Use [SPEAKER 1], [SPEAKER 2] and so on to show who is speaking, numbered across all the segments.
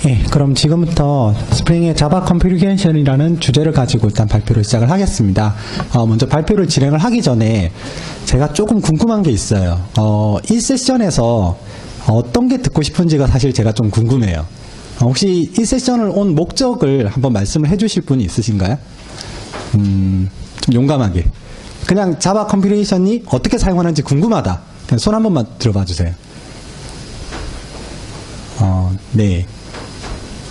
[SPEAKER 1] 예, 그럼 지금부터 스프링의 자바 컴퓨리케이션이라는 주제를 가지고 일단 발표를 시작을 하겠습니다. 먼저 발표를 진행을 하기 전에 제가 조금 궁금한 게 있어요. 이 세션에서 어떤 게 듣고 싶은지가 사실 제가 좀 궁금해요. 혹시 이 세션을 온 목적을 한번 말씀을 해주실 분이 있으신가요? 좀 용감하게. 그냥 자바 컴퓨레이션이 어떻게 사용하는지 궁금하다. 그냥 손 한 번만 들어봐 주세요. 네.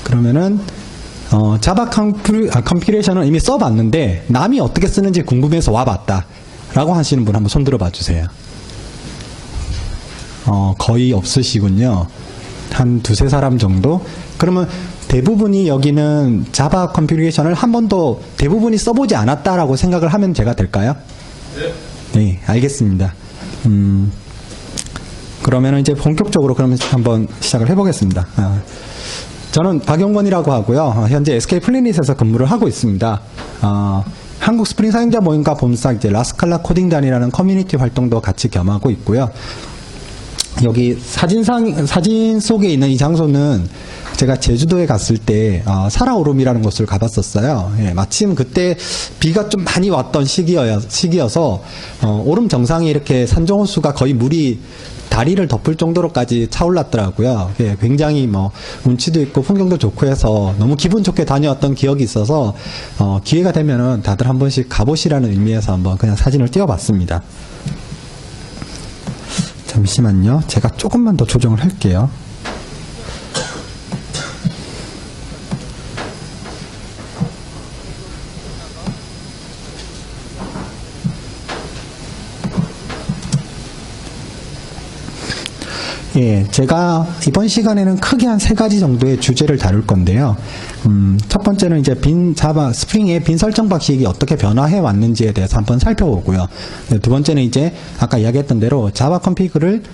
[SPEAKER 1] 그러면은 자바 컴퓨레이션은 이미 써봤는데 남이 어떻게 쓰는지 궁금해서 와봤다 라고 하시는 분 한번 손 들어봐 주세요. 거의 없으시군요. 한 두세 사람 정도. 그러면 대부분이 여기는 자바 컴퓨레이션을 한 번도 대부분이 써보지 않았다라고 생각을 하면 제가 될까요? 네. 네, 알겠습니다. 그러면 이제 본격적으로 그러면 한번 시작을 해보겠습니다. 저는 박용건이라고 하고요. 현재 SK 플래닛에서 근무를 하고 있습니다. 한국 스프링 사용자 모임과 본사 이제 라스칼라 코딩단이라는 커뮤니티 활동도 같이 겸하고 있고요. 여기 사진 속에 있는 이 장소는 제가 제주도에 갔을 때 사라오름이라는 곳을 가봤었어요. 예, 마침 그때 비가 좀 많이 왔던 시기여서 오름 정상에 이렇게 산정호수가 거의 물이 다리를 덮을 정도로까지 차올랐더라고요. 예, 굉장히 운치도 있고 풍경도 좋고 해서 너무 기분 좋게 다녀왔던 기억이 있어서 기회가 되면은 다들 한 번씩 가보시라는 의미에서 한번 그냥 사진을 띄워봤습니다. 잠시만요. 제가 조금만 더 조정을 할게요. 예, 제가 이번 시간에는 크게 한 3가지 정도의 주제를 다룰 건데요. 첫 번째는 이제 자바 스프링의 빈 설정 방식이 어떻게 변화해 왔는지에 대해서 한번 살펴보고요. 두 번째는 이제 아까 이야기했던 대로 자바 컴피그를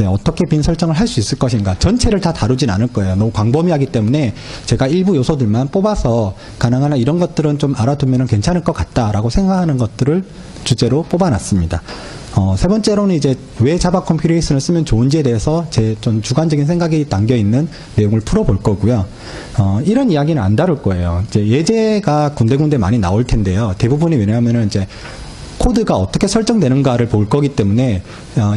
[SPEAKER 1] 어떻게 빈 설정을 할 수 있을 것인가. 전체를 다 다루진 않을 거예요. 너무 광범위하기 때문에 제가 일부 요소들만 뽑아서 가능한 이런 것들은 좀 알아두면 괜찮을 것 같다라고 생각하는 것들을 주제로 뽑아놨습니다. 세 번째로는 이제 왜 자바 컴퓨레이션을 쓰면 좋은지에 대해서 제 좀 주관적인 생각이 담겨있는 내용을 풀어볼 거고요. 이런 이야기는 안 다룰 거예요. 이제 예제가 군데군데 많이 나올 텐데요. 대부분이 왜냐하면은 이제 코드가 어떻게 설정되는가를 볼 거기 때문에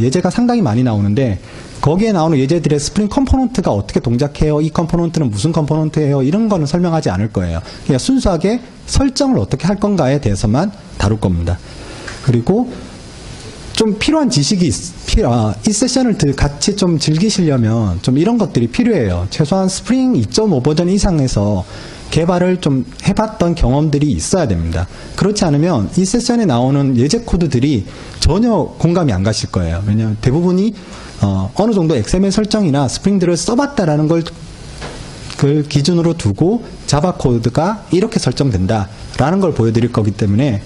[SPEAKER 1] 예제가 상당히 많이 나오는데 거기에 나오는 예제들의 스프링 컴포넌트가 어떻게 동작해요? 이 컴포넌트는 무슨 컴포넌트예요? 이런 거는 설명하지 않을 거예요. 그냥 순수하게 설정을 어떻게 할 건가에 대해서만 다룰 겁니다. 그리고 좀 필요한 지식이 이 세션을 같이 좀 즐기시려면 좀 이런 것들이 필요해요. 최소한 스프링 2.5 버전 이상에서 개발을 좀 해봤던 경험들이 있어야 됩니다. 그렇지 않으면 이 세션에 나오는 예제 코드들이 전혀 공감이 안 가실 거예요. 왜냐하면 대부분이 어느 정도 XML 설정이나 스프링들을 써봤다라는 걸 그 기준으로 두고 자바 코드가 이렇게 설정된다라는 걸 보여드릴 거기 때문에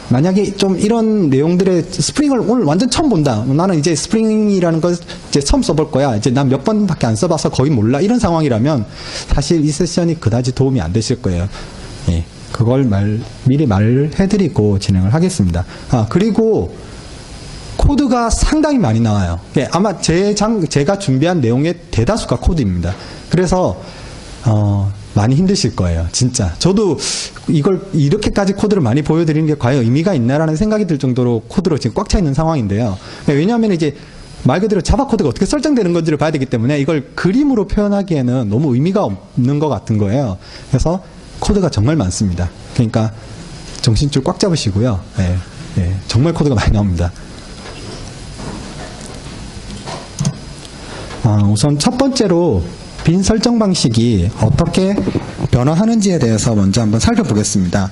[SPEAKER 1] 만약에 좀 이런 내용들의 스프링을 오늘 완전 처음 본다. 나는 이제 스프링이라는 걸 이제 처음 써볼 거야. 이제 난 몇 번밖에 안 써봐서 거의 몰라. 이런 상황이라면 사실 이 세션이 그다지 도움이 안 되실 거예요. 예, 그걸 미리 말을 해드리고 진행을 하겠습니다. 그리고 코드가 상당히 많이 나와요. 예, 아마 제가 준비한 내용의 대다수가 코드입니다. 그래서 많이 힘드실 거예요. 진짜. 저도 이걸 이렇게까지 코드를 많이 보여드리는 게 과연 의미가 있나라는 생각이 들 정도로 코드로 지금 꽉 차 있는 상황인데요. 왜냐하면 이제 말 그대로 자바 코드가 어떻게 설정되는 건지를 봐야 되기 때문에 이걸 그림으로 표현하기에는 너무 의미가 없는 것 같은 거예요. 그래서 코드가 정말 많습니다. 그러니까 정신줄 꽉 잡으시고요. 정말 코드가 많이 나옵니다. 우선 첫 번째로 빈 설정 방식이 어떻게 변화하는지에 대해서 먼저 한번 살펴보겠습니다.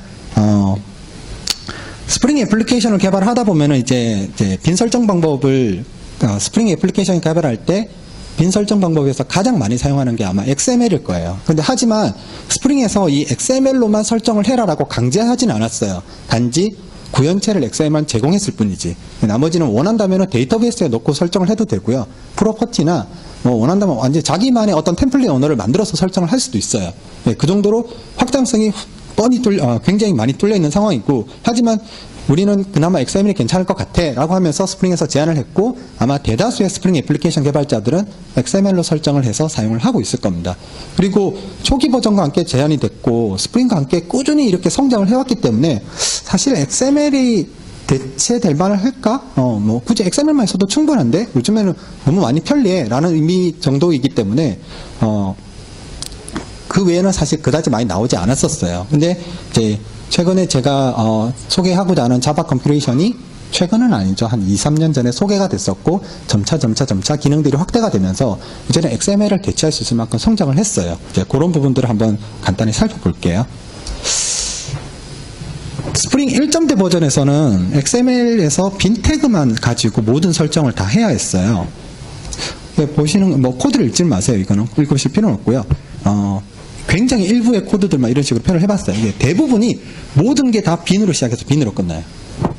[SPEAKER 1] 스프링 애플리케이션을 개발하다 보면은 이제 빈 설정 방법을 스프링 애플리케이션 개발할 때 빈 설정 방법에서 가장 많이 사용하는 게 아마 XML일 거예요. 근데 하지만 스프링에서 이 XML로만 설정을 해라라고 강제하진 않았어요. 단지 구현체를 XML만 제공했을 뿐이지. 나머지는 원한다면 데이터베이스에 넣고 설정을 해도 되고요. 프로퍼티나 원한다면 완전히 자기만의 어떤 템플릿 언어를 만들어서 설정을 할 수도 있어요. 그 정도로 확장성이 굉장히 많이 뚫려 있는 상황이고, 하지만 우리는 그나마 XML이 괜찮을 것 같아 라고 하면서 스프링에서 제안을 했고, 아마 대다수의 스프링 애플리케이션 개발자들은 XML로 설정을 해서 사용을 하고 있을 겁니다. 그리고 초기 버전과 함께 제안이 됐고 스프링과 함께 꾸준히 이렇게 성장을 해왔기 때문에 사실 XML이 대체될 만을 할까? 뭐 굳이 XML만 있어도 충분한데 요즘에는 너무 많이 편리해 라는 의미 정도이기 때문에 그 외에는 사실 그다지 많이 나오지 않았었어요. 근데 이제 최근에 제가 소개하고자 하는 자바 컴필레이션이 최근은 아니죠. 한 2, 3년 전에 소개가 됐었고 점차 기능들이 확대가 되면서 이제는 XML을 대체할 수 있을 만큼 성장을 했어요. 이제 그런 부분들을 한번 간단히 살펴볼게요. 스프링 1.0 버전에서는 XML에서 빈 태그만 가지고 모든 설정을 다 해야 했어요. 보시는 뭐 코드를 읽지 마세요. 이거는 읽으실 필요는 없고요. 굉장히 일부의 코드들만 이런 식으로 표현을 해봤어요. 이게 대부분이 모든 게 다 빈으로 시작해서 빈으로 끝나요.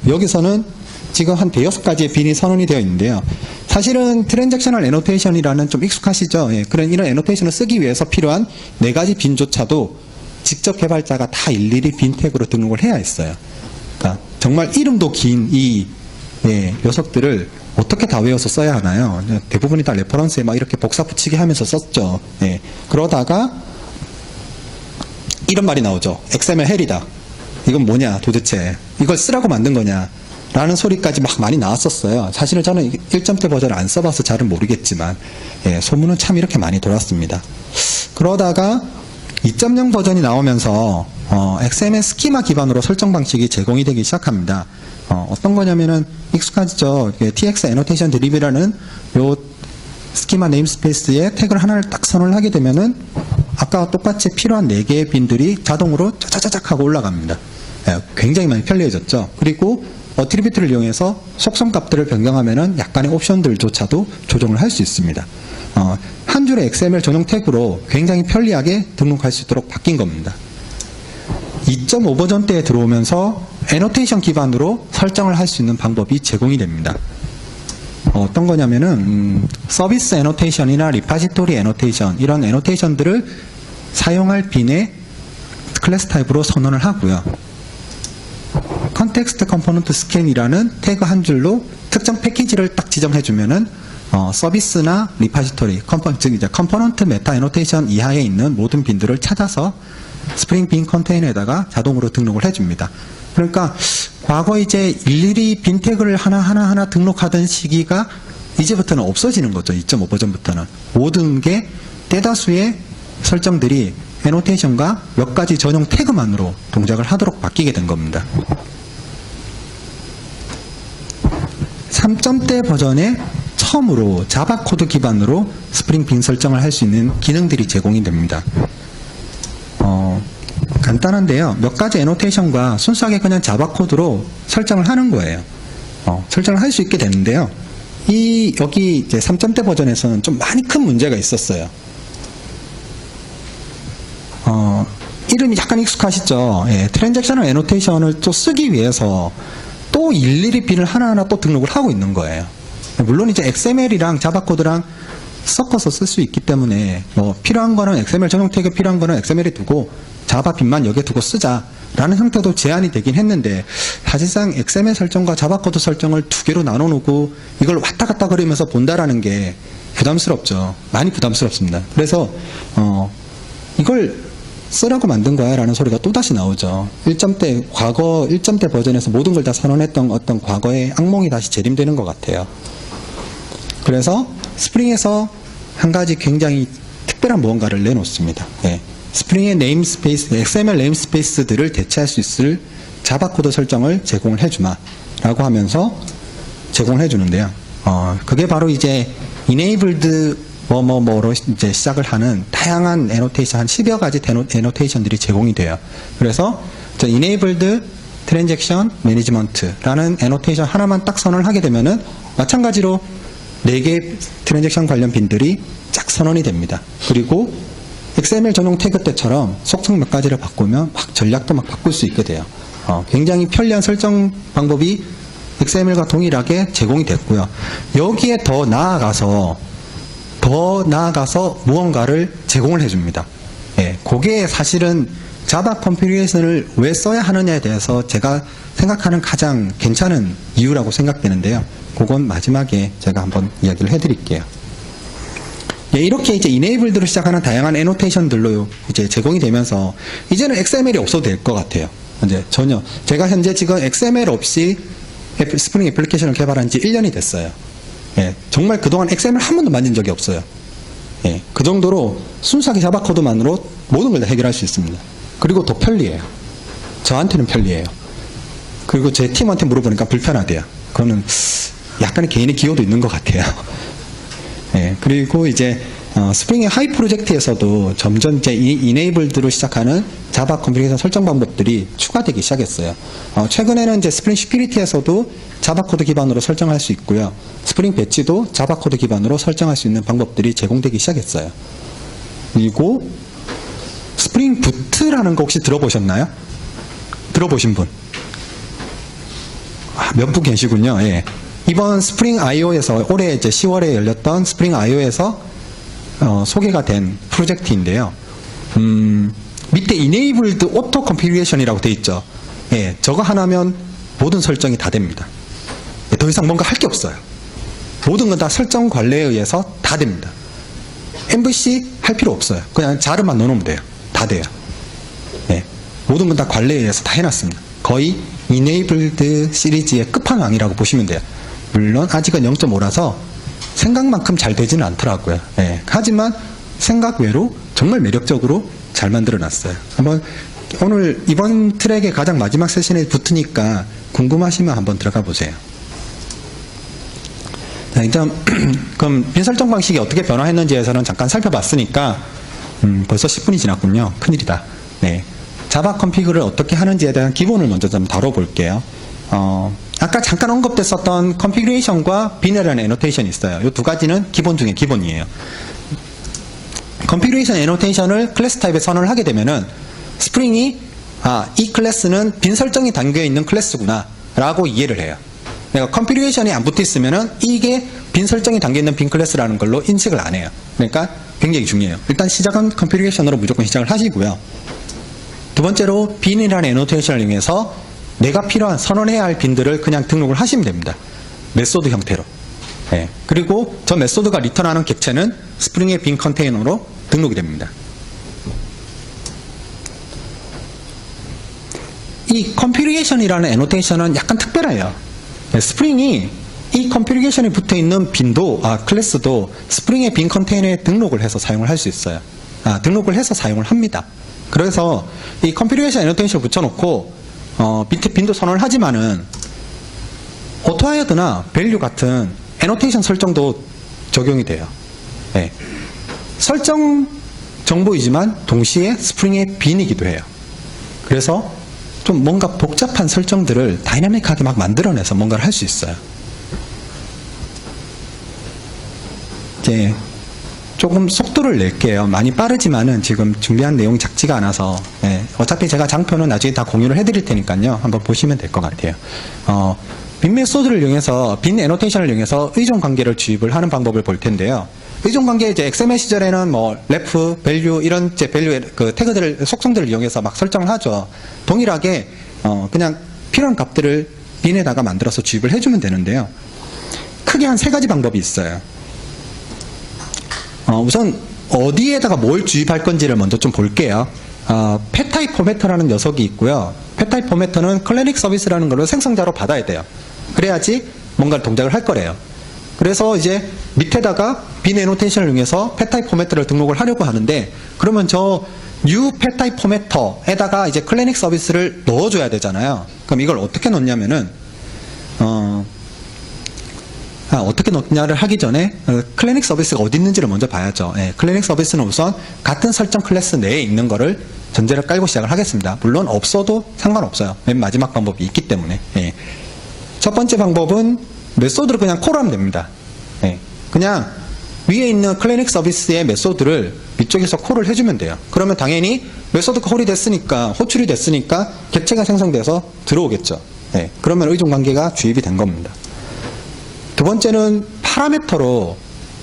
[SPEAKER 1] 여기서는 지금 한 5-6가지의 빈이 선언이 되어 있는데요. 사실은 트랜잭셔널 애노테이션이라는 좀 익숙하시죠? 예, 그런 이런 애노테이션을 쓰기 위해서 필요한 4가지 빈조차도 직접 개발자가 다 일일이 빈 태그로 등록을 해야 했어요. 그러니까 정말 이름도 긴 이 녀석들을 어떻게 다 외워서 써야 하나요? 대부분이 다 레퍼런스에 막 이렇게 복사 붙이기 하면서 썼죠. 예, 그러다가 이런 말이 나오죠. XML 헬이다. 이건 뭐냐 도대체. 이걸 쓰라고 만든 거냐 라는 소리까지 막 많이 나왔었어요. 사실은 저는 1.0 버전을 안 써봐서 잘은 모르겠지만 소문은 참 이렇게 많이 돌았습니다. 그러다가 2.0 버전이 나오면서 XML 스키마 기반으로 설정 방식이 제공이 되기 시작합니다. 어떤 거냐면은 익숙하죠. TX 애노테이션 드립이라는 요 스키마 네임스페이스에 태그를 하나를 딱 선언을 하게 되면은 아까와 똑같이 필요한 4개의 빈들이 자동으로 짜자자작 하고 올라갑니다. 굉장히 많이 편리해졌죠. 그리고 어트리뷰트를 이용해서 속성 값들을 변경하면은 약간의 옵션들조차도 조정을 할 수 있습니다. 한 줄의 XML 전용 태그로 굉장히 편리하게 등록할 수 있도록 바뀐 겁니다. 2.5 버전 때에 들어오면서 애노테이션 기반으로 설정을 할 수 있는 방법이 제공이 됩니다. 어떤 거냐면은 서비스 애노테이션이나 리파지토리 애노테이션 이런 애노테이션들을 사용할 빈의 클래스 타입으로 선언을 하고요. 컨텍스트 컴포넌트 스캔이라는 태그 한 줄로 특정 패키지를 딱 지정해 주면은 서비스나 리파지토리 즉 이제 컴포넌트 메타 애노테이션 이하에 있는 모든 빈들을 찾아서 스프링 빈 컨테이너에다가 자동으로 등록을 해줍니다. 그러니까 과거 이제 일일이 빈 태그를 하나하나 등록하던 시기가 이제부터는 없어지는 거죠. 2.5 버전부터는 모든 게 대다수의 설정들이 애노테이션과 몇 가지 전용 태그만으로 동작을 하도록 바뀌게 된 겁니다. 3.0 버전에 처음으로 자바 코드 기반으로 스프링 빈 설정을 할 수 있는 기능들이 제공이 됩니다. 간단한데요. 몇 가지 애노테이션과 순수하게 그냥 자바 코드로 설정을 하는 거예요. 설정을 할 수 있게 되는데요. 여기 이제 3.0 버전에서는 좀 많이 큰 문제가 있었어요. 이름이 약간 익숙하시죠? 트랜잭셔널 애노테이션을 또 쓰기 위해서 또 일일이 빈을 하나하나 또 등록을 하고 있는 거예요. 물론 이제 XML이랑 자바 코드랑 섞어서 쓸 수 있기 때문에 뭐 필요한 거는 XML 전용 태그 필요한 거는 XML에 두고 자바 빈만 여기에 두고 쓰자라는 형태도 제한이 되긴 했는데 사실상 XML 설정과 자바 코드 설정을 2개로 나눠 놓고 이걸 왔다 갔다 거리면서 본다라는 게 부담스럽죠. 많이 부담스럽습니다. 그래서 이걸 쓰라고 만든 거야 라는 소리가 또다시 나오죠. 과거 1.0 버전에서 모든 걸 다 선언했던 어떤 과거의 악몽이 다시 재림되는 것 같아요. 그래서 스프링에서 한 가지 굉장히 특별한 무언가를 내놓습니다. 스프링의 네임스페이스, XML 네임스페이스들을 대체할 수 있을 자바 코드 설정을 제공을 해주마 라고 하면서 제공을 해주는데요. 그게 바로 이제 enabled 뭐로 이제 시작을 하는 다양한 애노테이션, 한 10여 가지 애노테이션들이 제공이 돼요. 그래서 enabled transaction management라는 애노테이션 하나만 딱 선언을 하게 되면은 마찬가지로 4개의 트랜잭션 관련 빈들이 쫙 선언이 됩니다. 그리고 XML 전용 태그 때처럼 속성 몇 가지를 바꾸면 막 전략도 막 바꿀 수 있게 돼요. 굉장히 편리한 설정 방법이 XML과 동일하게 제공이 됐고요. 여기에 더 나아가서 무언가를 제공을 해줍니다. 그게 사실은 자바 컨피그레이션을 왜 써야 하느냐에 대해서 제가 생각하는 가장 괜찮은 이유라고 생각되는데요. 그건 마지막에 제가 한번 이야기를 해드릴게요. 예, 이렇게 이제 이네이블드로 시작하는 다양한 애노테이션들로 이제 제공이 되면서 이제는 XML이 없어도 될 것 같아요. 이제 전혀 제가 현재 지금 XML 없이 스프링 애플리케이션을 개발한 지 1년이 됐어요. 예, 정말 그동안 XML 한 번도 만진 적이 없어요. 예, 그 정도로 순수하게 자바 코드만으로 모든 걸 다 해결할 수 있습니다. 그리고 더 편리해요. 저한테는 편리해요. 그리고 제 팀한테 물어보니까 불편하대요. 그거는 약간의 개인의 기호도 있는 것 같아요. 예, 그리고 이제 스프링의 하이 프로젝트에서도 점점 이제 이네이블드로 시작하는 자바 컨피그레이션 설정 방법들이 추가되기 시작했어요. 최근에는 이제 스프링 시큐리티에서도 자바 코드 기반으로 설정할 수 있고요. 스프링 배치도 자바 코드 기반으로 설정할 수 있는 방법들이 제공되기 시작했어요. 그리고 스프링 부트라는 거 혹시 들어보셨나요? 들어보신 분? 몇 분 계시군요. 예. 이번 스프링 IO에서 올해 이제 10월에 열렸던 스프링 IO에서 소개가 된 프로젝트인데요. 밑에 Enabled Auto Configuration이라고 되어 있죠. 예, 저거 하나면 모든 설정이 다 됩니다. 예, 더 이상 뭔가 할 게 없어요. 모든 건 다 설정 관리에 의해서 다 됩니다. MVC 할 필요 없어요. 그냥 자르만 넣어놓으면 돼요. 다 돼요. 예, 모든 건 다 관리에 의해서 다 해놨습니다. 거의 Enabled 시리즈의 끝판왕이라고 보시면 돼요. 물론 아직은 0.5라서 생각만큼 잘 되지는 않더라고요. 예, 하지만 생각 외로 정말 매력적으로 잘 만들어놨어요. 한번 오늘 이번 트랙의 가장 마지막 세션에 붙으니까 궁금하시면 한번 들어가 보세요. 자, 일단 그럼 빈 설정 방식이 어떻게 변화했는지에서는 잠깐 살펴봤으니까 벌써 10분이 지났군요. 큰일이다. 네, 자바 컨피그를 어떻게 하는지에 대한 기본을 먼저 좀 다뤄볼게요. 아까 잠깐 언급됐었던 컨피그레이션과 빈이라는 애노테이션이 있어요. 이 두 가지는 기본 중에 기본이에요. 컨피그레이션 애노테이션을 클래스 타입에 선언을 하게 되면은 스프링이 이 클래스는 빈 설정이 담겨 있는 클래스구나 라고 이해를 해요. 내가 컨피그레이션이 안 붙어 있으면은 이게 빈 설정이 담겨 있는 빈 클래스라는 걸로 인식을 안 해요. 그러니까 굉장히 중요해요. 일단 시작은 컨피그레이션으로 무조건 시작을 하시고요. 두 번째로 빈이라는 애노테이션을 이용해서 내가 필요한 선언해야 할 빈들을 그냥 등록을 하시면 됩니다. 메소드 형태로. 예. 그리고 저 메소드가 리턴하는 객체는 스프링의 빈 컨테이너로 등록이 됩니다. 이 컨피그레이션이라는 애노테이션은 약간 특별해요. 예, 스프링이 이 컨피그레이션에 붙어 있는 빈도, 클래스도 스프링의 빈 컨테이너에 등록을 해서 사용을 할 수 있어요. 등록을 해서 사용을 합니다. 그래서 이 컨피그레이션 애노테이션을 붙여놓고 밑에 빈도 선언을 하지만은 오토하이어드나 밸류 같은 애노테이션 설정도 적용이 돼요. 네. 설정 정보이지만 동시에 스프링의 빈이기도 해요. 그래서 좀 뭔가 복잡한 설정들을 다이나믹하게 막 만들어내서 뭔가를 할 수 있어요. 이제 조금 속도를 낼게요. 많이 빠르지만은 지금 준비한 내용이 작지가 않아서, 예, 어차피 제가 장표는 나중에 다 공유를 해드릴 테니까요. 한번 보시면 될 것 같아요. 빈 메소드를 이용해서, 빈 애노테이션을 이용해서 의존 관계를 주입을 하는 방법을 볼 텐데요. 의존 관계 이제 XML 시절에는 뭐 ref, value 이런 이제 value 그 태그들을 속성들을 이용해서 막 설정을 하죠. 동일하게 그냥 필요한 값들을 빈에다가 만들어서 주입을 해주면 되는데요. 크게 한 3가지 방법이 있어요. 우선 어디에다가 뭘 주입할 건지를 먼저 좀 볼게요. 펫타입 포매터라는 녀석이 있고요. 펫타입 포매터는 클래닉 서비스라는 걸로 생성자로 받아야 돼요. 그래야지 뭔가 동작을 할 거래요. 그래서 이제 밑에다가 빈 애노테이션을 이용해서 펫타입 포매터를 등록을 하려고 하는데, 그러면 저 new 펫타입 포매터에다가 이제 클래닉 서비스를 넣어줘야 되잖아요. 그럼 이걸 어떻게 넣냐면은 어떻게 넣냐를 하기 전에 클래닉 서비스가 어디 있는지를 먼저 봐야죠. 예, 클래닉 서비스는 우선 같은 설정 클래스 내에 있는 거를 전제를 깔고 시작을 하겠습니다. 물론 없어도 상관없어요. 맨 마지막 방법이 있기 때문에. 예. 첫 번째 방법은 메소드를 그냥 콜하면 됩니다. 예. 그냥 위에 있는 클래닉 서비스의 메소드를 위쪽에서 콜을 해주면 돼요. 그러면 당연히 메소드가 콜이 됐으니까, 호출이 됐으니까 객체가 생성돼서 들어오겠죠. 예. 그러면 의존 관계가 주입이 된 겁니다. 두 번째는 파라미터로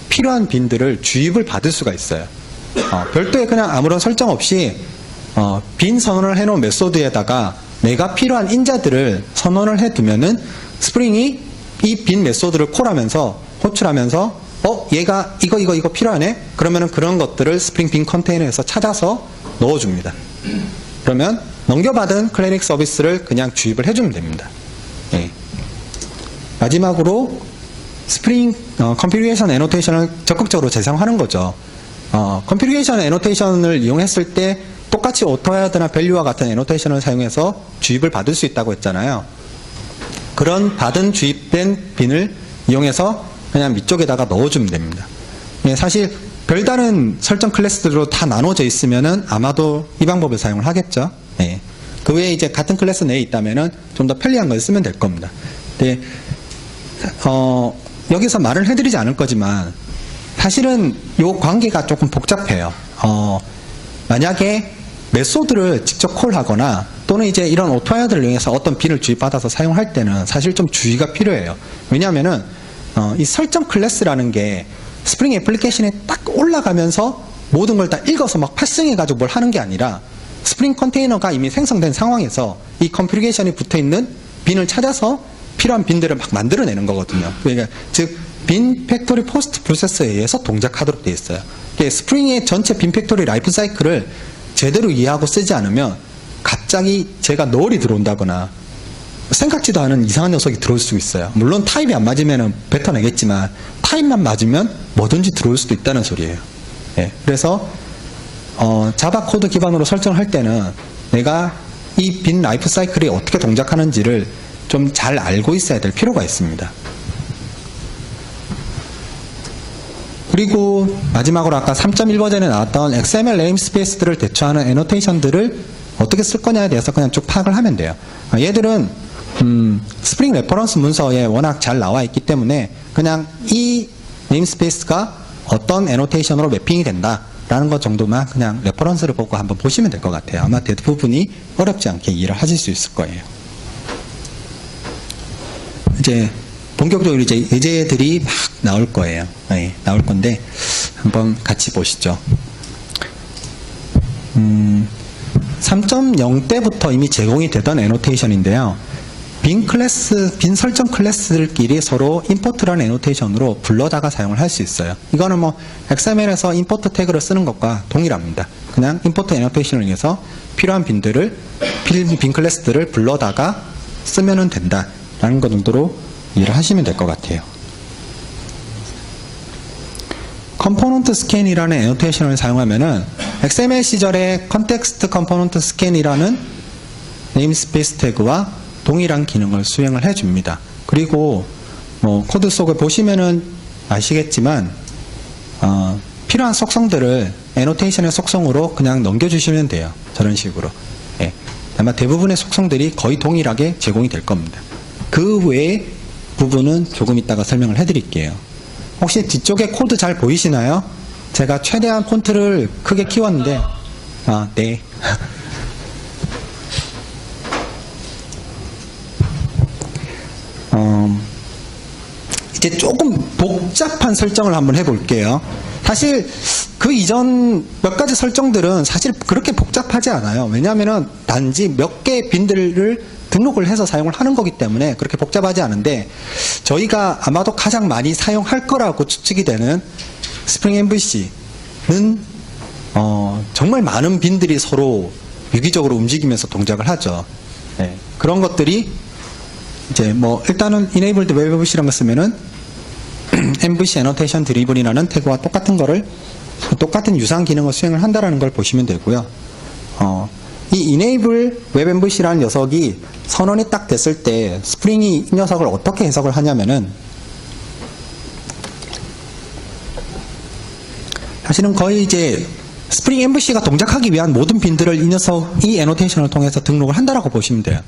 [SPEAKER 1] 필요한 빈들을 주입을 받을 수가 있어요. 별도의 그냥 아무런 설정 없이 빈 선언을 해놓은 메소드에다가 내가 필요한 인자들을 선언을 해두면은 스프링이 이 빈 메소드를 콜하면서 호출하면서 얘가 이거 필요하네? 그러면은 그런 것들을 스프링 빈 컨테이너에서 찾아서 넣어줍니다. 그러면 넘겨받은 클래닉 서비스를 그냥 주입을 해주면 됩니다. 예. 마지막으로 스프링 컨피규레이션 애노테이션을 적극적으로 재사용하는 거죠. 컨피규레이션 애노테이션을 이용했을 때 똑같이 오토헤드나 밸류와 같은 애노테이션을 사용해서 주입을 받을 수 있다고 했잖아요. 그런 받은 주입된 빈을 이용해서 그냥 밑쪽에다가 넣어주면 됩니다. 예, 사실 별다른 설정 클래스들로 다 나눠져 있으면은 아마도 이 방법을 사용을 하겠죠. 예. 그 외에 이제 같은 클래스 내에 있다면은 좀 더 편리한 걸 쓰면 될 겁니다. 근데 여기서 말을 해드리지 않을 거지만 사실은 이 관계가 조금 복잡해요. 만약에 메소드를 직접 콜하거나 또는 이제 이런 오토헤드를 이용해서 어떤 빈을 주입받아서 사용할 때는 사실 좀 주의가 필요해요. 왜냐하면은 이 설정 클래스라는 게 스프링 애플리케이션에 딱 올라가면서 모든 걸 다 읽어서 막 파싱해가지고 뭘 하는 게 아니라 스프링 컨테이너가 이미 생성된 상황에서 이 컨피그레이션이 붙어있는 빈을 찾아서 필요한 빈들을 막 만들어내는 거거든요. 그러니까 즉 빈 팩토리 포스트 프로세스에 의해서 동작하도록 되어 있어요. 스프링의 전체 빈 팩토리 라이프 사이클을 제대로 이해하고 쓰지 않으면 갑자기 제가 널이 들어온다거나 생각지도 않은 이상한 녀석이 들어올 수 있어요. 물론 타입이 안 맞으면 뱉어내겠지만 타입만 맞으면 뭐든지 들어올 수도 있다는 소리예요. 예, 그래서 자바 코드 기반으로 설정을 할 때는 내가 이 빈 라이프 사이클이 어떻게 동작하는지를 좀 잘 알고 있어야 될 필요가 있습니다. 그리고 마지막으로 아까 3.1 버전에 나왔던 XML 네임스페이스들을 대처하는 애노테이션들을 어떻게 쓸 거냐에 대해서 그냥 쭉 파악을 하면 돼요. 얘들은 스프링 레퍼런스 문서에 워낙 잘 나와 있기 때문에 그냥 이 네임스페이스가 어떤 애노테이션으로 매핑이 된다 라는 것 정도만 그냥 레퍼런스를 보고 한번 보시면 될 것 같아요. 아마 대부분이 어렵지 않게 이해를 하실 수 있을 거예요. 이제 본격적으로 이제 예제들이 막 나올 거예요. 네, 나올 건데 한번 같이 보시죠. 3.0 때부터 이미 제공이 되던 애노테이션인데요. 빈 설정 클래스들끼리 서로 임포트라는 애노테이션으로 불러다가 사용을 할 수 있어요. 이거는 뭐 XML에서 임포트 태그를 쓰는 것과 동일합니다. 그냥 임포트 애노테이션을 이용해서 필요한 빈 클래스들을 불러다가 쓰면 된다라는 것 정도로 이해를 하시면 될 것 같아요. 컴포넌트 스캔이라는 애노테이션을 사용하면은 XML 시절에 컨텍스트 컴포넌트 스캔이라는 네임스페이스 태그와 동일한 기능을 수행을 해줍니다. 그리고 뭐 코드 속을 보시면은 아시겠지만 필요한 속성들을 애노테이션의 속성으로 그냥 넘겨주시면 돼요. 저런 식으로. 예. 아마 대부분의 속성들이 거의 동일하게 제공이 될 겁니다. 그 외에 부분은 조금 이따가 설명을 해드릴게요. 혹시 뒤쪽에 코드 잘 보이시나요? 제가 최대한 폰트를 크게 키웠는데 네. 이제 조금 복잡한 설정을 한번 해볼게요. 사실 그 이전 몇 가지 설정들은 사실 그렇게 복잡하지 않아요. 왜냐하면 단지 몇 개의 빈들을 등록을 해서 사용을 하는 거기 때문에 그렇게 복잡하지 않은데 저희가 아마도 가장 많이 사용할 거라고 추측이 되는 스프링 MVC는 정말 많은 빈들이 서로 유기적으로 움직이면서 동작을 하죠. 네, 그런 것들이 이제 뭐 일단은 enabled web MVC라는 거 쓰면은 MVC annotation driven이라는 태그와 똑같은 유사한 기능을 수행을 한다라는 걸 보시면 되고요. 이 enable web MVC라는 녀석이 선언이 딱 됐을 때 스프링이 이 녀석을 어떻게 해석을 하냐면은 사실은 거의 이제 스프링 MVC가 동작하기 위한 모든 빈들을 이 애노테이션을 통해서 등록을 한다라고 보시면 돼요.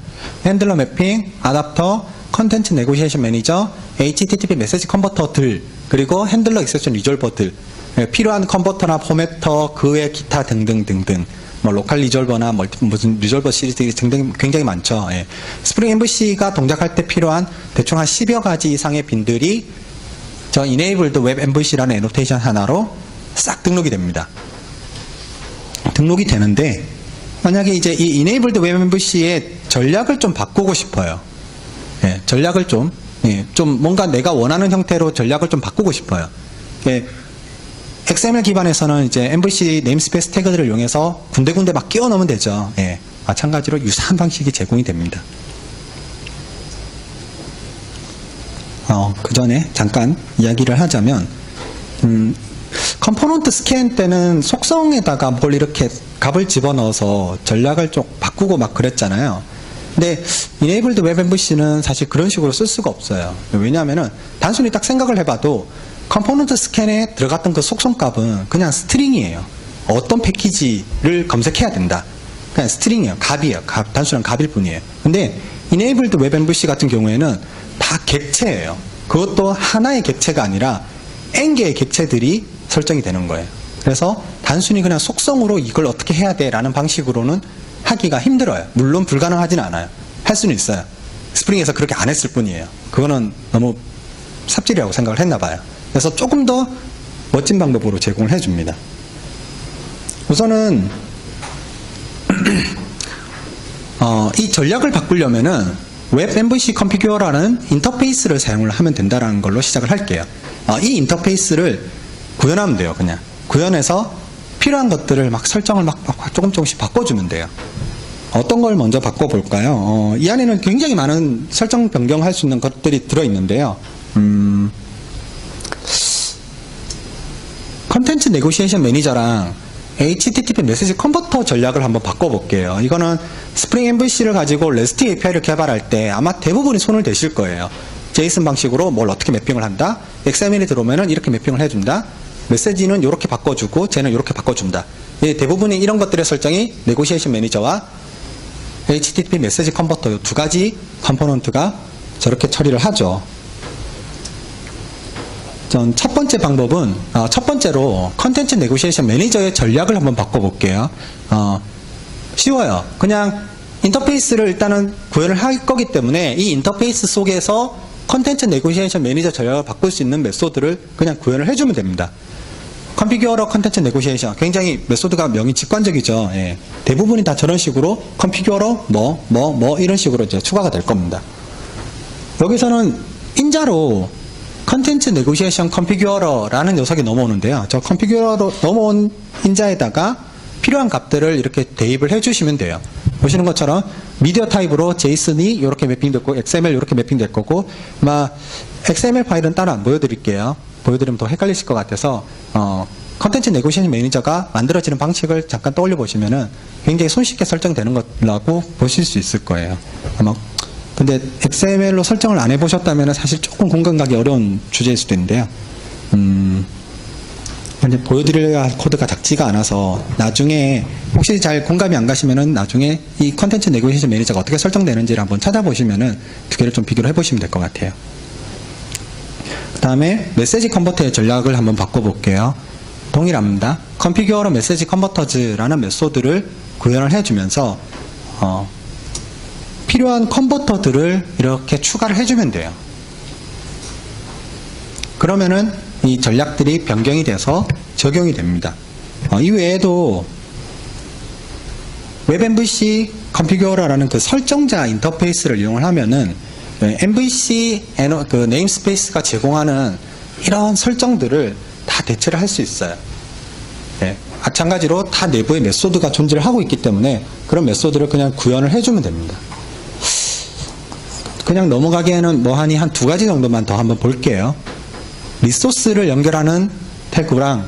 [SPEAKER 1] 핸들러 매핑, 아답터, 컨텐츠 네고시에이션 매니저, HTTP 메시지 컨버터들, 그리고 핸들러 익셉션 리졸버들, 필요한 컨버터나 포매터, 그 외 기타 등등등등, 뭐 로컬 리졸버나 무슨 리졸버 시리즈 등등 굉장히 많죠. 예. 스프링 MVC가 동작할 때 필요한 대충 한 10여 가지 이상의 빈들이 저 enabled web MVC라는 애노테이션 하나로 싹 등록이 됩니다. 등록이 되는데 만약에 이제 이 enabled web MVC의 전략을 좀 바꾸고 싶어요. 예, 전략을 좀 뭔가 내가 원하는 형태로 전략을 좀 바꾸고 싶어요. 예, XML 기반에서는 이제 MVC 네임스페이스 태그들을 이용해서 군데군데 막 끼워 넣으면 되죠. 예, 마찬가지로 유사한 방식이 제공이 됩니다. 그 전에 잠깐 이야기를 하자면, 컴포넌트 스캔 때는 속성에다가 뭘 이렇게 값을 집어넣어서 전략을 좀 바꾸고 막 그랬잖아요. 근데 enabled web MVC는 사실 그런 식으로 쓸 수가 없어요. 왜냐하면은 단순히 딱 생각을 해봐도 컴포넌트 스캔에 들어갔던 그 속성 값은 그냥 스트링이에요. 어떤 패키지를 검색해야 된다. 그냥 스트링이에요. 값이에요. 단순한 값일 뿐이에요. 근데 enabled web MVC 같은 경우에는 다 객체예요. 그것도 하나의 객체가 아니라 N개의 객체들이 설정이 되는 거예요. 그래서 단순히 그냥 속성으로 이걸 어떻게 해야 돼 라는 방식으로는 하기가 힘들어요. 물론 불가능하진 않아요. 할 수는 있어요. 스프링에서 그렇게 안 했을 뿐이에요. 그거는 너무 삽질이라고 생각을 했나 봐요. 그래서 조금 더 멋진 방법으로 제공을 해줍니다. 우선은 이 전략을 바꾸려면은 웹 MVC 컨피규어라는 인터페이스를 사용을 하면 된다는 걸로 시작을 할게요. 이 인터페이스를 구현하면 돼요. 그냥 구현해서 필요한 것들을 막 설정을 막 조금씩 바꿔주면 돼요. 어떤 걸 먼저 바꿔볼까요? 이 안에는 굉장히 많은 설정 변경할 수 있는 것들이 들어있는데요. 컨텐츠 네고시에이션 매니저랑 HTTP 메시지 컨버터 전략을 한번 바꿔볼게요. 이거는 스프링 MVC를 가지고 REST API를 개발할 때 아마 대부분이 손을 대실 거예요. JSON 방식으로 뭘 어떻게 매핑을 한다. XML이 들어오면은 이렇게 매핑을 해준다. 메시지는 이렇게 바꿔주고 쟤는 이렇게 바꿔준다. 대부분의 이런 것들의 설정이 네고시에이션 매니저와 HTTP 메시지 컨버터 이 두 가지 컴포넌트가 저렇게 처리를 하죠. 전 첫 번째 방법은 첫 번째로 컨텐츠 네고시에이션 매니저의 전략을 한번 바꿔볼게요. 쉬워요. 그냥 인터페이스를 일단은 구현을 할 거기 때문에 이 인터페이스 속에서 컨텐츠 네고시에이션 매니저 전략을 바꿀 수 있는 메소드를 그냥 구현을 해주면 됩니다. 컨피규어러 컨텐츠 네고시에이션 굉장히 메소드가 명이 직관적이죠. 예. 대부분이 다 저런 식으로 컨피규어러 뭐 이런 식으로 이제 추가가 될 겁니다. 여기서는 인자로 컨텐츠 네고시에이션 컨피규어러라는 녀석이 넘어오는데요. 저 컨피규어러 넘어온 인자에다가 필요한 값들을 이렇게 대입을 해주시면 돼요. 보시는 것처럼 미디어 타입으로 JSON이 이렇게 매핑됐고 XML 이렇게 매핑될 거고 XML 파일은 따로 안 보여드릴게요. 보여드리면 더 헷갈리실 것 같아서 컨텐츠 네고시에이션 매니저가 만들어지는 방식을 잠깐 떠올려 보시면은 굉장히 손쉽게 설정되는 거라고 보실 수 있을 거예요. 아마 근데 XML로 설정을 안 해보셨다면 사실 조금 공감 가기 어려운 주제일 수도 있는데요. 근데 보여드릴 코드가 작지가 않아서 나중에 혹시 잘 공감이 안 가시면은 나중에 이 컨텐츠 네고시에이션 매니저가 어떻게 설정되는지를 한번 찾아보시면은 두 개를 좀 비교를 해보시면 될 것 같아요. 그 다음에 메시지 컨버터의 전략을 한번 바꿔볼게요. 동일합니다. 컨피규어러 메시지 컨버터즈라는 메소드를 구현을 해주면서 필요한 컨버터들을 이렇게 추가를 해주면 돼요. 그러면은 이 전략들이 변경이 돼서 적용이 됩니다. 이 외에도 웹 MVC 컨피규어러라는 그 설정자 인터페이스를 이용을 하면은 MVC 그 네임스페이스가 제공하는 이런 설정들을 다 대체를 할 수 있어요. 네. 마찬가지로 다 내부에 메소드가 존재를 하고 있기 때문에 그런 메소드를 그냥 구현을 해주면 됩니다. 그냥 넘어가기에는 뭐하니 한 두 가지 정도만 더 한번 볼게요. 리소스를 연결하는 태그랑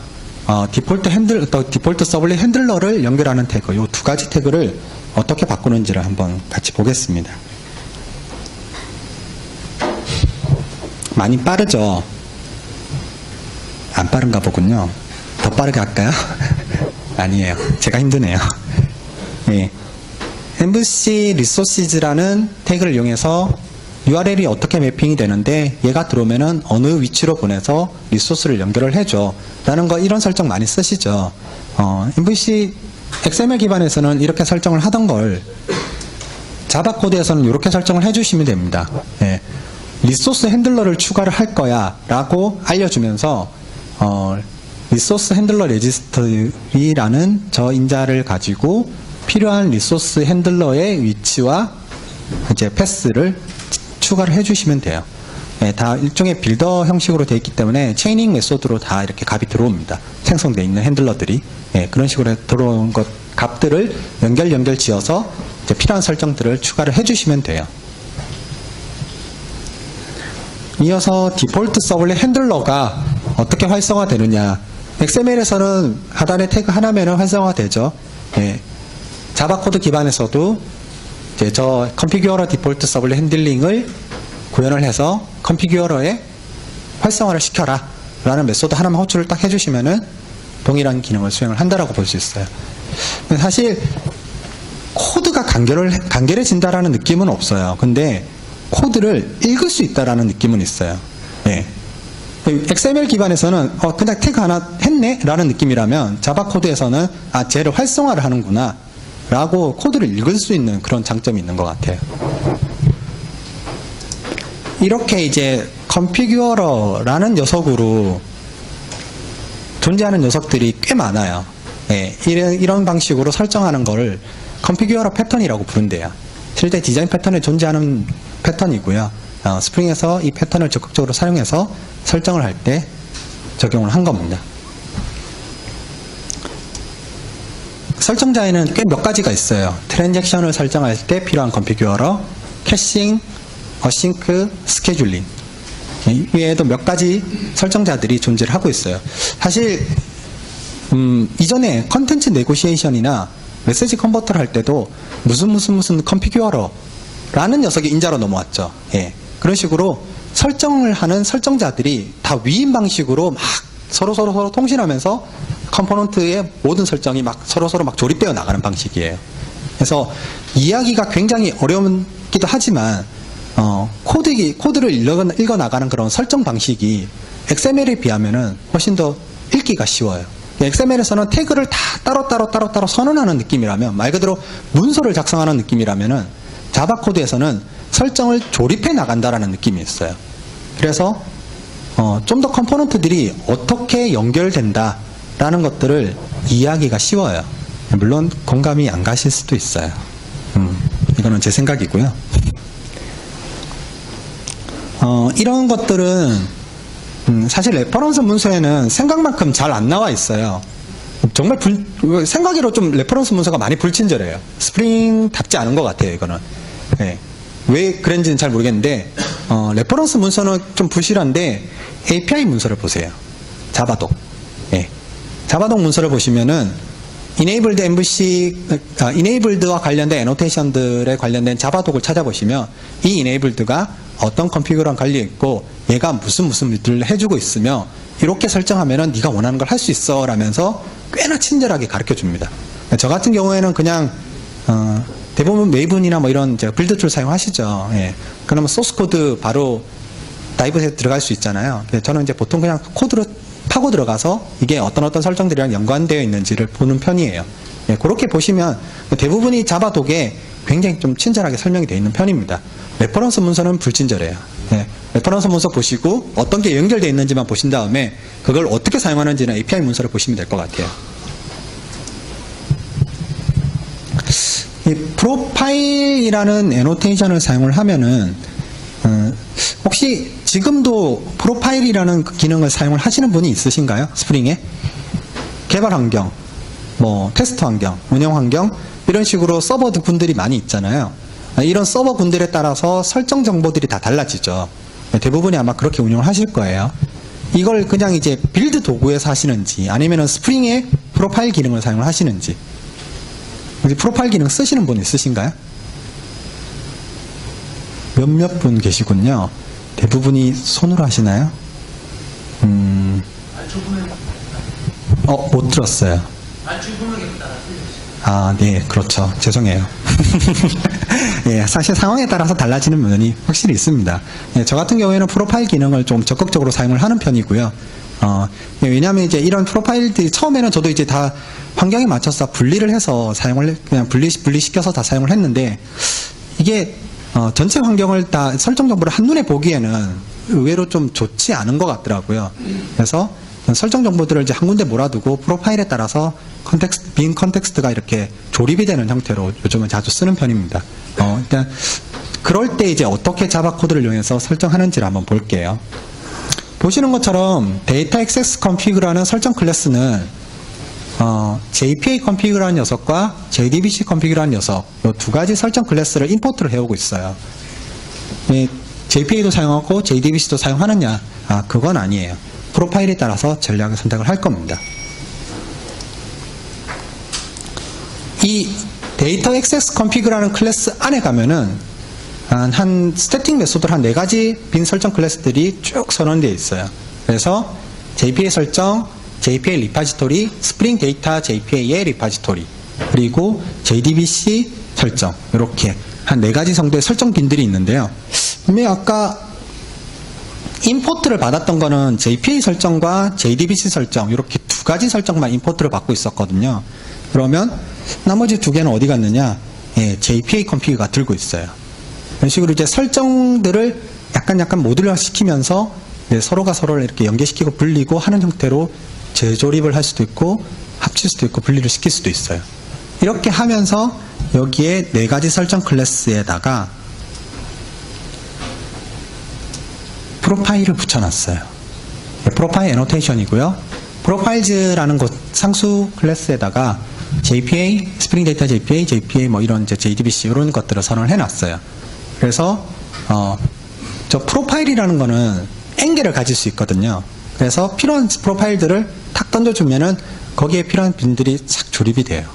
[SPEAKER 1] 디폴트 서블릿 핸들러를 연결하는 태그, 이 두 가지 태그를 어떻게 바꾸는지를 한번 같이 보겠습니다. 많이 빠르죠? 안 빠른가 보군요. 더 빠르게 할까요? 아니에요. 제가 힘드네요. 예. MVC 리소시즈라는 태그를 이용해서 URL이 어떻게 매핑이 되는데 얘가 들어오면은 어느 위치로 보내서 리소스를 연결을 해줘 라는 거, 이런 설정 많이 쓰시죠. MVC XML 기반에서는 이렇게 설정을 하던 걸 자바 코드에서는 이렇게 설정을 해주시면 됩니다. 예. 리소스 핸들러를 추가를 할 거야 라고 알려주면서 리소스 핸들러 레지스트리라는 저 인자를 가지고 필요한 리소스 핸들러의 위치와 이제 패스를 추가를 해주시면 돼요. 네, 다 일종의 빌더 형식으로 되어 있기 때문에 체이닝 메소드로 다 이렇게 값이 들어옵니다. 생성되어 있는 핸들러들이. 네, 그런 식으로 들어온 것, 값들을 연결 지어서 이제 필요한 설정들을 추가를 해주시면 돼요. 이어서 디폴트 서블렛 핸들러가 어떻게 활성화되느냐. XML에서는 하단에 태그 하나면은 활성화되죠. 네, 자바 코드 기반에서도 이제 저 컨피규어러 디폴트 서블렛 핸들링을 구현을 해서 컨피규어러에 활성화를 시켜라 라는 메소드 하나만 호출을 딱 해주시면은 동일한 기능을 수행을 한다라고 볼 수 있어요. 사실 코드가 간결해진다라는 느낌은 없어요. 근데 코드를 읽을 수 있다라는 느낌은 있어요. 예. XML 기반에서는 그냥 태그 하나 했네 라는 느낌이라면 자바 코드에서는 아 쟤를 활성화를 하는구나 라고 코드를 읽을 수 있는 그런 장점이 있는 것 같아요. 이렇게 이제 컨피규어러라는 녀석으로 존재하는 녀석들이 꽤 많아요. 예, 이런 방식으로 설정하는 거를 컨피규어러 패턴이라고 부른대요. 실제 디자인 패턴에 존재하는 패턴이고요. 스프링에서 이 패턴을 적극적으로 사용해서 설정을 할 때 적용을 한 겁니다. 설정자에는 꽤 몇 가지가 있어요. 트랜잭션을 설정할 때 필요한 컨피규어러, 캐싱, 어싱크, 스케줄링. 이 외에도 몇 가지 설정자들이 존재를 하고 있어요. 사실 이전에 컨텐츠 네고시에이션이나 메시지 컨버터를 할 때도 무슨 컨피규어러라는 녀석이 인자로 넘어왔죠. 예. 그런 식으로 설정을 하는 설정자들이 다 위임 방식으로 막 서로 통신하면서 컴포넌트의 모든 설정이 막 서로 막 조립되어 나가는 방식이에요. 그래서 이해하기가 굉장히 어려우기도 하지만 코드를 읽어 나가는 그런 설정 방식이 XML에 비하면은 훨씬 더 읽기가 쉬워요. XML에서는 태그를 다 따로 선언하는 느낌이라면, 말 그대로 문서를 작성하는 느낌이라면은 자바 코드에서는 설정을 조립해 나간다라는 느낌이 있어요. 그래서 좀 더 컴포넌트들이 어떻게 연결된다라는 것들을 이해하기가 쉬워요. 물론 공감이 안 가실 수도 있어요. 이거는 제 생각이고요. 이런 것들은 사실 레퍼런스 문서에는 생각만큼 잘 안 나와 있어요. 정말 생각으로 좀 레퍼런스 문서가 많이 불친절해요. 스프링답지 않은 것 같아요, 이거는. 네. 왜 그런지는 잘 모르겠는데, 레퍼런스 문서는 좀 부실한데, API 문서를 보세요. 자바독. 네. 자바독 문서를 보시면은, 이네이블드 MVC, 이네이블드와 관련된 애노테이션들에 관련된 자바독을 찾아보시면, 이 이네이블드가 어떤 컨피그랑 관리했고, 얘가 무슨 일들을 해주고 있으며, 이렇게 설정하면은 네가 원하는 걸 할 수 있어 라면서 꽤나 친절하게 가르쳐 줍니다. 저 같은 경우에는 그냥 대부분 웨이븐이나 뭐 이런 빌드 툴 사용하시죠. 예. 그러면 소스 코드 바로 다이브에 들어갈 수 있잖아요. 저는 이제 보통 그냥 코드로 파고 들어가서 이게 어떤 설정들이랑 연관되어 있는지를 보는 편이에요. 예. 그렇게 보시면 대부분이 자바 독에 굉장히 좀 친절하게 설명이 되어 있는 편입니다. 레퍼런스 문서는 불친절해요. 예. 레퍼런스 문서 보시고 어떤 게 연결되어 있는지만 보신 다음에 그걸 어떻게 사용하는지는 API 문서를 보시면 될 것 같아요. 이 프로파일이라는 애노테이션을 사용을 하면은 혹시 지금도 프로파일이라는 그 기능을 사용을 하시는 분이 있으신가요? 스프링에? 개발 환경, 뭐 테스트 환경, 운영 환경 이런 식으로 서버 분들이 많이 있잖아요. 이런 서버 분들에 따라서 설정 정보들이 다 달라지죠. 대부분이 아마 그렇게 운영을 하실 거예요. 이걸 그냥 이제 빌드 도구에서 하시는지 아니면은 스프링의 프로파일 기능을 사용을 하시는지. 프로파일 기능 쓰시는 분 있으신가요? 몇몇 분 계시군요. 대부분이 손으로 하시나요? 못 들었어요. 아, 네, 그렇죠. 죄송해요. 예, 사실 상황에 따라서 달라지는 면이 확실히 있습니다. 예, 저 같은 경우에는 프로파일 기능을 좀 적극적으로 사용을 하는 편이고요. 예, 왜냐하면 이제 이런 프로파일들이 처음에는 저도 이제 다 환경에 맞춰서 분리를 해서 그냥 분리시켜서 다 사용을 했는데 이게 전체 환경을 다 설정 정보를 한눈에 보기에는 의외로 좀 좋지 않은 것 같더라고요. 그래서 설정 정보들을 이제 한 군데 몰아두고 프로파일에 따라서 빈 컨텍스트가 이렇게 조립이 되는 형태로 요즘은 자주 쓰는 편입니다. 일단 그럴 때 이제 어떻게 자바 코드를 이용해서 설정하는지를 한번 볼게요. 보시는 것처럼 데이터 액세스 컨피그라는 설정 클래스는 JPA 컨피그라는 녀석과 JDBC 컨피그라는 녀석 이 두 가지 설정 클래스를 임포트를 해오고 있어요. JPA도 사용하고 JDBC도 사용하느냐? 그건 아니에요. 프로파일에 따라서 전략을 선택을 할 겁니다. 이 데이터 액세스 컨피그라는 클래스 안에 가면은 한 스태틱 메소드를 한 4가지 빈 설정 클래스들이 쭉 선언되어 있어요. 그래서 JPA 설정, JPA 리파지토리, 스프링 데이터 JPA의 리파지토리, 그리고 JDBC 설정, 이렇게 한 4가지 정도의 설정 빈들이 있는데요. 분명히 아까 임포트를 받았던 거는 JPA 설정과 JDBC 설정, 이렇게 2가지 설정만 임포트를 받고 있었거든요. 그러면 나머지 2개는 어디 갔느냐? JPA 컨피그가 들고 있어요. 이런 식으로 이제 설정들을 약간 모듈화 시키면서 서로가 서로를 이렇게 연계시키고 분리고 하는 형태로 재조립을 할 수도 있고 합칠 수도 있고 분리를 시킬 수도 있어요. 이렇게 하면서 여기에 4가지 설정 클래스에다가 프로파일을 붙여놨어요. 프로파일 애노테이션이고요. 프로파일즈라는 곳 상수 클래스에다가 JPA, 스프링 데이터 JPA, JPA 뭐 이런 이제 JDBC 이런 것들을 선언을 해놨어요. 그래서 저 프로파일이라는 거는 N개를 가질 수 있거든요. 그래서 필요한 프로파일들을 탁 던져주면은 거기에 필요한 빈들이 싹 조립이 돼요.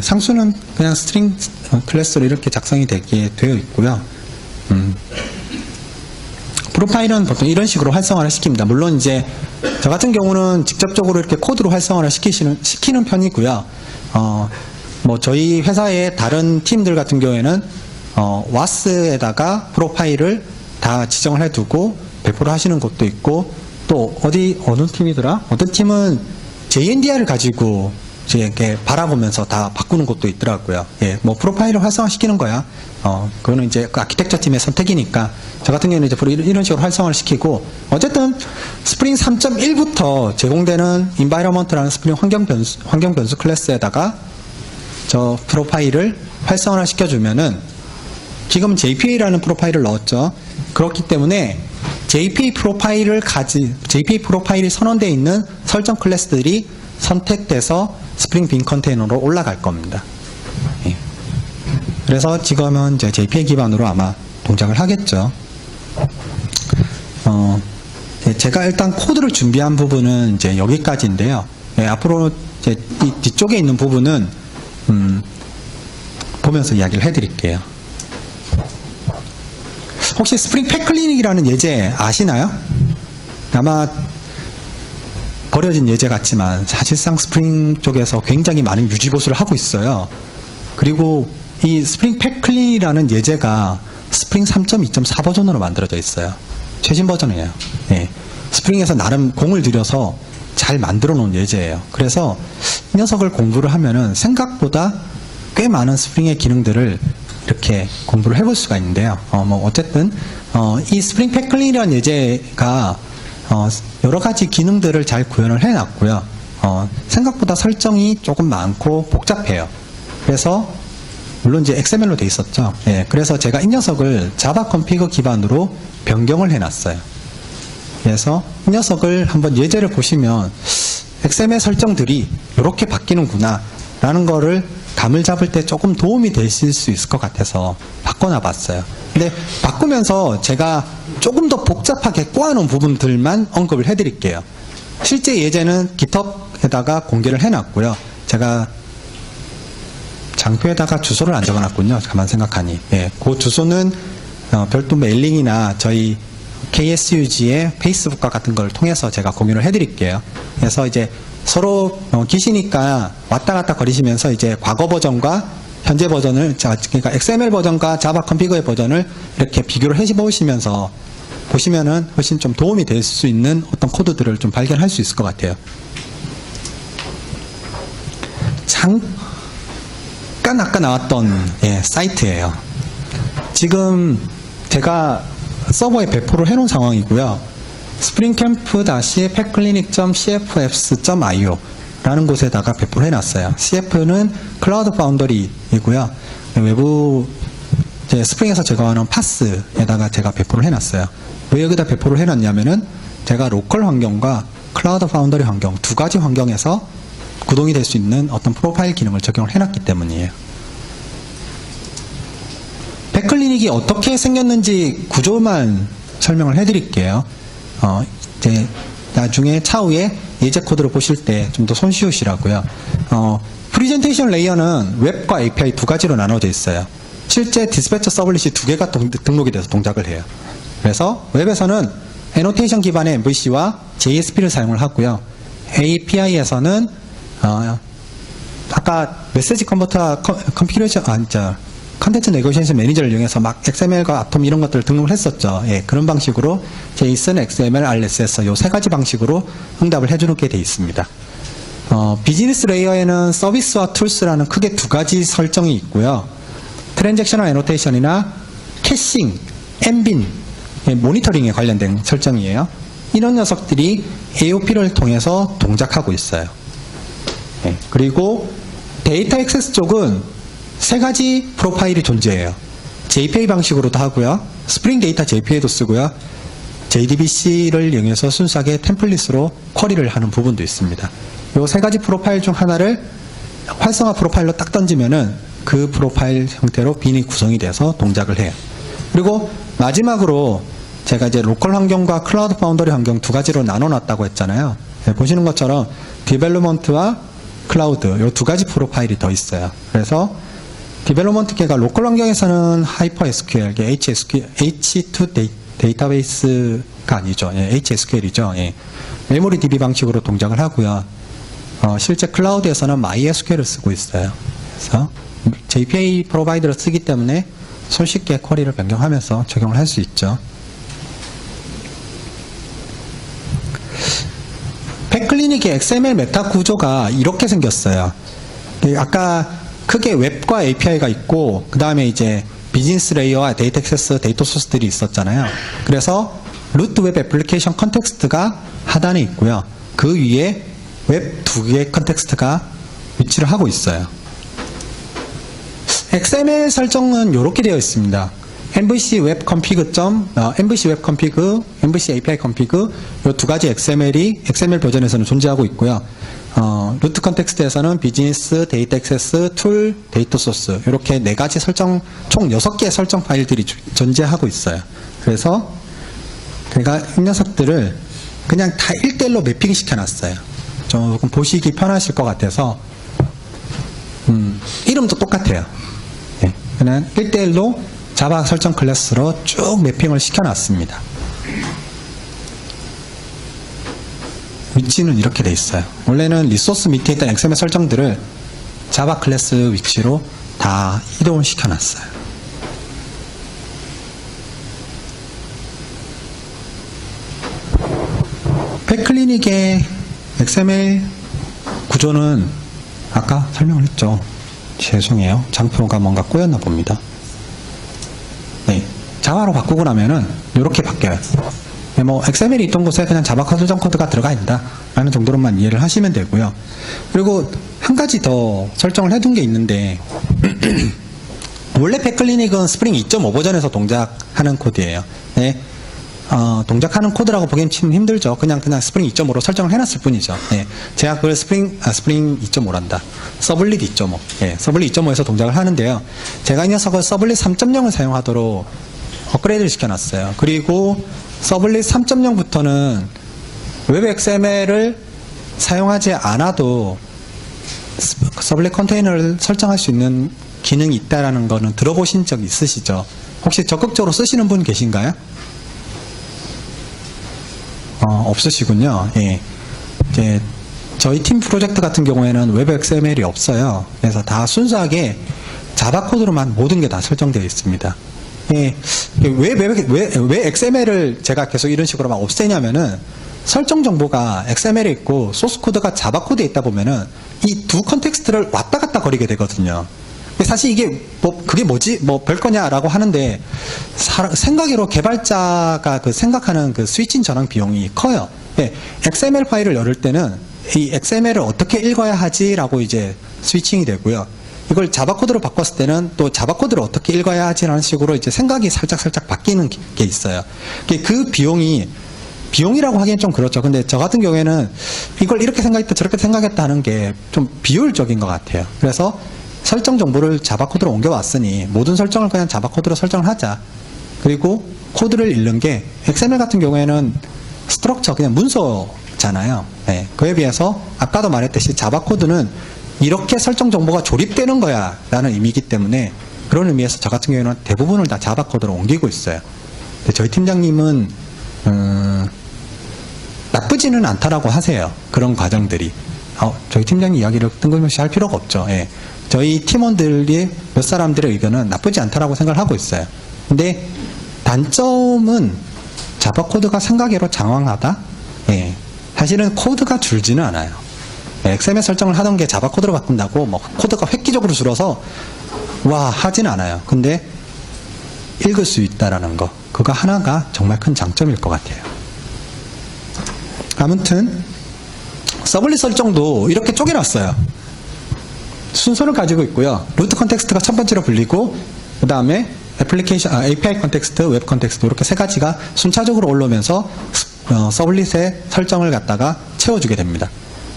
[SPEAKER 1] 상수는 그냥 스트링 클래스로 이렇게 작성이 되게 되어 있고요. 프로파일은 보통 이런 식으로 활성화를 시킵니다. 물론 이제 저 같은 경우는 직접적으로 이렇게 코드로 활성화를 시키는 편이고요. 뭐 저희 회사의 다른 팀들 같은 경우에는 WAS에다가 프로파일을 다 지정을 해두고 배포를 하시는 곳도 있고, 또 어느 팀이더라? 어떤 팀은 JNDR을 가지고 이렇게 바라보면서 다 바꾸는 곳도 있더라고요. 뭐 프로파일을 활성화시키는 거야. 그거는 이제 그 아키텍처 팀의 선택이니까, 저 같은 경우는 이제 이런 식으로 활성화를 시키고, 어쨌든 스프링 3.1부터 제공되는 environment라는 스프링 환경 변수 클래스에다가 저 프로파일을 활성화를 시켜주면은, 지금 JPA라는 프로파일을 넣었죠. 그렇기 때문에 JPA 프로파일이 선언되어 있는 설정 클래스들이 선택돼서 스프링 빈 컨테이너로 올라갈 겁니다. 그래서 지금은 이제 JPA 기반으로 아마 동작을 하겠죠. 제가 일단 코드를 준비한 부분은 이제 여기까지인데요. 앞으로 이제 이 뒤쪽에 있는 부분은 보면서 이야기를 해드릴게요. 혹시 스프링 팩클리닉이라는 예제 아시나요? 아마 버려진 예제 같지만 사실상 스프링 쪽에서 굉장히 많은 유지보수를 하고 있어요. 그리고 이 스프링 팩클린이라는 예제가 스프링 3.2.4 버전으로 만들어져 있어요. 최신 버전이에요. 스프링에서 나름 공을 들여서 잘 만들어 놓은 예제예요. 그래서 이 녀석을 공부를 하면은 생각보다 꽤 많은 스프링의 기능들을 이렇게 공부를 해볼 수가 있는데요. 뭐 어쨌든 이 스프링 팩클린이라는 예제가 여러 가지 기능들을 잘 구현을 해놨고요. 생각보다 설정이 조금 많고 복잡해요. 그래서 물론 이제 XML로 돼 있었죠. 그래서 제가 이 녀석을 자바 컨피그 기반으로 변경을 해놨어요. 그래서 이 녀석을 한번 예제를 보시면 XML 설정들이 이렇게 바뀌는구나 라는 거를 감을 잡을 때 조금 도움이 되실 수 있을 것 같아서 바꿔놔 봤어요. 근데 바꾸면서 제가 조금 더 복잡하게 꼬아놓은 부분들만 언급을 해드릴게요. 실제 예제는 GitHub에다가 공개를 해놨고요. 제가 장표에다가 주소를 안 적어놨군요. 가만 생각하니. 그 주소는 별도 메일링이나 저희 KSUG의 페이스북과 같은 걸 통해서 제가 공유를 해드릴게요. 그래서 이제 서로 기시니까 왔다 갔다 거리시면서 이제 과거 버전과 현재 버전을, 그러니까 XML 버전과 자바 컨피그의 버전을 이렇게 비교를 해보시면서 보시면은 훨씬 좀 도움이 될 수 있는 어떤 코드들을 좀 발견할 수 있을 것 같아요. 잠깐 아까 나왔던 사이트예요. 지금 제가 서버에 배포를 해놓은 상황이고요. springcamp-paclinic.cfs.io 라는 곳에다가 배포를 해놨어요. CF는 클라우드 파운더리이고요. 외부 스프링에서 제거하는 파스에다가 제가 배포를 해놨어요. 왜 여기다 배포를 해놨냐면은 제가 로컬 환경과 클라우드 파운더리 환경 두 가지 환경에서 구동이 될 수 있는 어떤 프로파일 기능을 적용을 해놨기 때문이에요. 백클리닉이 어떻게 생겼는지 구조만 설명을 해드릴게요. 이제 나중에 차후에 예제 코드를 보실 때 좀 더 손쉬우시라고요. 프리젠테이션 레이어는 웹과 API 두 가지로 나눠져 있어요. 실제 디스패처 서블릿이 두 개가 등록이 돼서 동작을 해요. 그래서 웹에서는 애노테이션 기반의 MVC와 JSP를 사용을 하고요. API에서는 아까 메시지 컨버터 컨피그레이션 컨텐츠 네고시에이션 매니저를 이용해서 막 XML과 아톰 이런 것들을 등록을 했었죠. 예, 그런 방식으로 JSON, XML, RSS 요 세 가지 방식으로 응답을 해주는 게 돼 있습니다. 비즈니스 레이어에는 서비스와 툴스라는 크게 두 가지 설정이 있고요. 트랜잭셔널 애노테이션이나 캐싱, 엠빈, 모니터링에 관련된 설정이에요. 이런 녀석들이 AOP를 통해서 동작하고 있어요. 네. 그리고 데이터 액세스 쪽은 세 가지 프로파일이 존재해요. JPA 방식으로도 하고요. 스프링 데이터 JPA도 쓰고요. JDBC를 이용해서 순수하게 템플릿으로 쿼리를 하는 부분도 있습니다. 이 세 가지 프로파일 중 하나를 활성화 프로파일로 딱 던지면은 그 프로파일 형태로 빈이 구성이 돼서 동작을 해요. 그리고 마지막으로 제가 이제 로컬 환경과 클라우드 파운더리 환경 두 가지로 나눠놨다고 했잖아요. 네, 보시는 것처럼 디벨로먼트와 클라우드 이 두 가지 프로파일이 더 있어요. 그래서 디벨로먼트계가 로컬 환경에서는 하이퍼 SQL, H2 데이터베이스가 아니죠. 예, HSQL이죠. 예. 메모리 DB 방식으로 동작을 하고요. 실제 클라우드에서는 MySQL을 쓰고 있어요. 그래서 JPA 프로바이더를 쓰기 때문에 손쉽게 쿼리를 변경하면서 적용을 할 수 있죠. 백클리닉의 XML 메타 구조가 이렇게 생겼어요. 아까 크게 웹과 API가 있고 그 다음에 이제 비즈니스 레이어와 데이터 액세스, 데이터 소스들이 있었잖아요. 그래서 루트 웹 애플리케이션 컨텍스트가 하단에 있고요. 그 위에 웹 두 개의 컨텍스트가 위치를 하고 있어요. XML 설정은 이렇게 되어 있습니다. MVC 웹 컨피그 MVC 웹 컨피그, MVC API 컨피그 이 두 가지 XML 버전에서는 존재하고 있고요. 루트 컨텍스트에서는 비즈니스, 데이터 액세스, 툴, 데이터 소스 이렇게 네 가지 설정, 총 6개의 설정 파일들이 존재하고 있어요. 그래서 제가 이 녀석들을 그냥 다 1대1로 매핑 시켜놨어요. 조금 보시기 편하실 것 같아서 이름도 똑같아요. 네, 그냥 1대1로 자바 설정 클래스로 쭉 매핑을 시켜놨습니다. 위치는 이렇게 돼 있어요. 원래는 리소스 밑에 있던 XML 설정들을 자바 클래스 위치로 다 이동을 시켜놨어요. 백클리닉의 XML 구조는 아까 설명을 했죠. 죄송해요. 장표가 뭔가 꼬였나 봅니다. 네, 자바로 바꾸고 나면은 이렇게 바뀌어요. 뭐 XML이 있던 곳에 그냥 자바 설정 코드가 들어가 있다 라는 정도로만 이해를 하시면 되고요. 그리고 한 가지 더 설정을 해둔 게 있는데 원래 백클리닉은 스프링 2.5 버전에서 동작하는 코드예요. 네. 동작하는 코드라고 보기엔 참 힘들죠. 그냥 스프링 2.5로 설정을 해놨을 뿐이죠. 네. 제가 그걸 스프링 2.5란다. 서블릿 2.5. 네. 서블릿 2.5에서 동작을 하는데요. 제가 이 녀석을 서블릿 3.0을 사용하도록 업그레이드를 시켜놨어요. 그리고 서블릿 3.0부터는 웹 XML을 사용하지 않아도 서블릿 컨테이너를 설정할 수 있는 기능이 있다라는 거는 들어보신 적 있으시죠? 혹시 적극적으로 쓰시는 분 계신가요? 없으시군요. 예. 이제 저희 팀 프로젝트 같은 경우에는 웹 XML이 없어요. 그래서 다 순수하게 자바 코드로만 모든 게 다 설정되어 있습니다. 예. 왜 XML을 제가 계속 이런 식으로 막 없애냐면은 설정 정보가 XML에 있고 소스 코드가 자바 코드에 있다 보면은 이 두 컨텍스트를 왔다 갔다 거리게 되거든요. 사실 이게 그게 뭐지? 별거냐라고 하는데, 생각으로 개발자가 생각하는 스위칭 전환 비용이 커요. 예, XML 파일을 열을 때는 이 XML을 어떻게 읽어야 하지라고 이제 스위칭이 되고요. 이걸 자바 코드로 바꿨을 때는 또 자바 코드를 어떻게 읽어야 하지라는 식으로 이제 생각이 살짝 바뀌는 게 있어요. 그 비용이라고 하기엔 좀 그렇죠. 근데 저 같은 경우에는 이걸 이렇게 생각했다 저렇게 생각했다 하는 게 좀 비효율적인 것 같아요. 그래서 설정 정보를 자바 코드로 옮겨왔으니 모든 설정을 그냥 자바 코드로 설정을 하자. 그리고 코드를 읽는 게 XML 같은 경우에는 스트럭처 그냥 문서잖아요. 네, 그에 비해서 아까도 말했듯이 자바 코드는 이렇게 설정 정보가 조립되는 거야 라는 의미이기 때문에 그런 의미에서 저 같은 경우에는 대부분을 다 자바 코드로 옮기고 있어요. 근데 저희 팀장님은 나쁘지는 않다라고 하세요. 그런 과정들이. 저희 팀장님 이야기를 뜬금없이 할 필요가 없죠. 예. 저희 팀원들이 몇 사람들의 의견은 나쁘지 않다라고 생각을 하고 있어요. 근데 단점은 자바 코드가 생각외로 장황하다? 예. 사실은 코드가 줄지는 않아요. 예. XML 설정을 하던 게 자바 코드로 바꾼다고 코드가 획기적으로 줄어서 와 하진 않아요. 근데 읽을 수 있다라는 거, 그거 하나가 정말 큰 장점일 것 같아요. 아무튼 서블릿 설정도 이렇게 쪼개놨어요. 순서를 가지고 있고요. 루트 컨텍스트가 첫 번째로 불리고 그 다음에 API 컨텍스트, 웹 컨텍스트 이렇게 세 가지가 순차적으로 올라오면서 서블릿의 설정을 갖다가 채워주게 됩니다.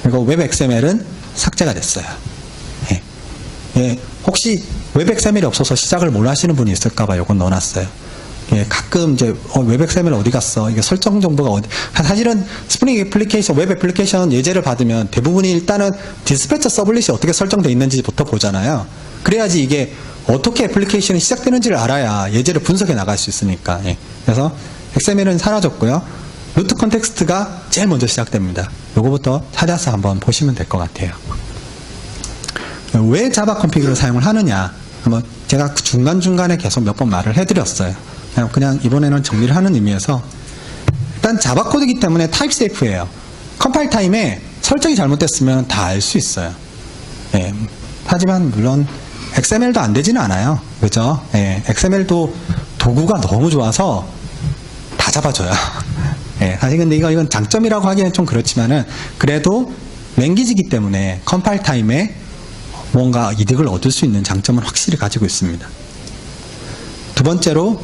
[SPEAKER 1] 그리고 웹 XML은 삭제가 됐어요. 예. 예. 혹시 웹 XML이 없어서 시작을 못 하시는 분이 있을까봐 이건 넣어놨어요. 예, 가끔 이제 웹 XML 어디 갔어? 이게 설정 정보가 어디? 사실은 스프링 애플리케이션, 웹 애플리케이션 예제를 받으면 대부분이 일단은 디스패처 서블릿이 어떻게 설정되어 있는지부터 보잖아요. 그래야지 이게 어떻게 애플리케이션이 시작되는지를 알아야 예제를 분석해 나갈 수 있으니까. 예. 그래서 XML은 사라졌고요. 루트 컨텍스트가 제일 먼저 시작됩니다. 요거부터 찾아서 한번 보시면 될 것 같아요. 왜 자바 컨피그를 사용을 하느냐? 한번 제가 중간중간에 계속 몇 번 말을 해드렸어요. 그냥 이번에는 정리를 하는 의미에서 일단 자바 코드이기 때문에 타입 세이프예요. 컴파일 타임에 설정이 잘못됐으면 다 알 수 있어요. 예. 하지만 물론 XML도 안 되지는 않아요. 그죠? 예. XML도 도구가 너무 좋아서 다 잡아줘요. 예. 사실 근데 이건 장점이라고 하기에는 좀 그렇지만은 그래도 랭귀지이기 때문에 컴파일 타임에 뭔가 이득을 얻을 수 있는 장점은 확실히 가지고 있습니다. 두 번째로